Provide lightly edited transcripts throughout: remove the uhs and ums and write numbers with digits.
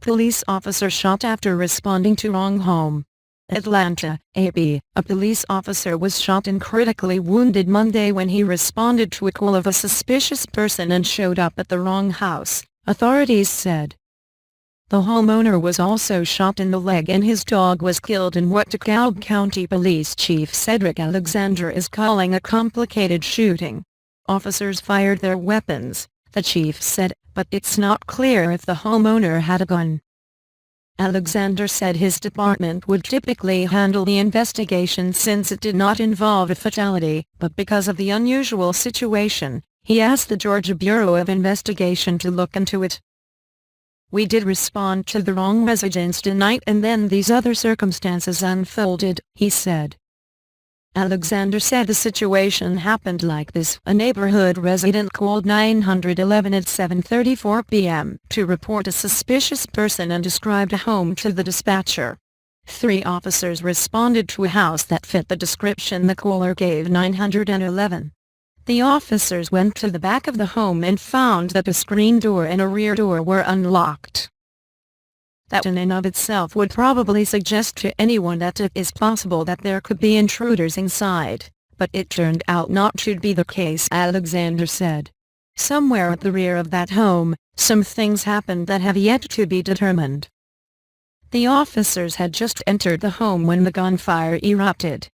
police officer shot after responding to wrong home. Atlanta, AB. A police officer was shot and critically wounded Monday when he responded to a call of a suspicious person and showed up at the wrong house, authorities said. The homeowner was also shot in the leg and his dog was killed in what DeKalb County Police Chief Cedric Alexander is calling a complicated shooting. Officers fired their weapons, the chief said, but it's not clear if the homeowner had a gun. Alexander said his department would typically handle the investigation since it did not involve a fatality, but because of the unusual situation, he asked the Georgia Bureau of Investigation to look into it. "We did respond to the wrong residence tonight and then these other circumstances unfolded," he said. Alexander said the situation happened like this. A neighborhood resident called 911 at 7:34 p.m. to report a suspicious person and described a home to the dispatcher. 3 officers responded to a house that fit the description the caller gave 911. The officers went to the back of the home and found that a screen door and a rear door were unlocked. That in and of itself would probably suggest to anyone that it is possible that there could be intruders inside, but it turned out not to be the case, Alexander said. Somewhere at the rear of that home, some things happened that have yet to be determined. The officers had just entered the home when the gunfire erupted.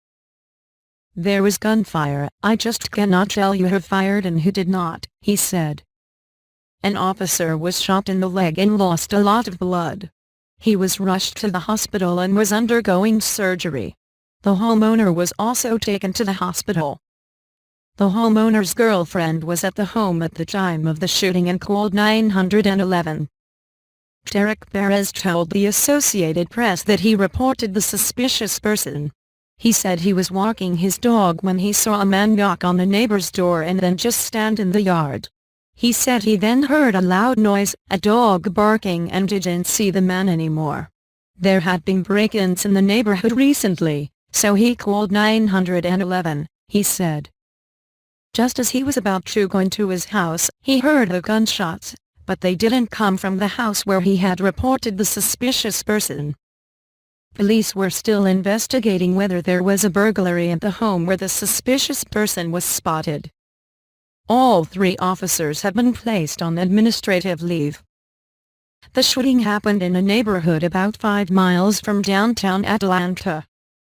"There was gunfire, I just cannot tell you who fired and who did not," he said. An officer was shot in the leg and lost a lot of blood. He was rushed to the hospital and was undergoing surgery. The homeowner was also taken to the hospital. The homeowner's girlfriend was at the home at the time of the shooting and called 911. Derek Perez told the Associated Press that he reported the suspicious person. He said he was walking his dog when he saw a man knock on the neighbor's door and then just stand in the yard. He said he then heard a loud noise, a dog barking, and didn't see the man anymore. There had been break-ins in the neighborhood recently, so he called 911, he said. Just as he was about to go into his house, he heard the gunshots, but they didn't come from the house where he had reported the suspicious person. Police were still investigating whether there was a burglary at the home where the suspicious person was spotted. All 3 officers have been placed on administrative leave. The shooting happened in a neighborhood about 5 miles from downtown Atlanta.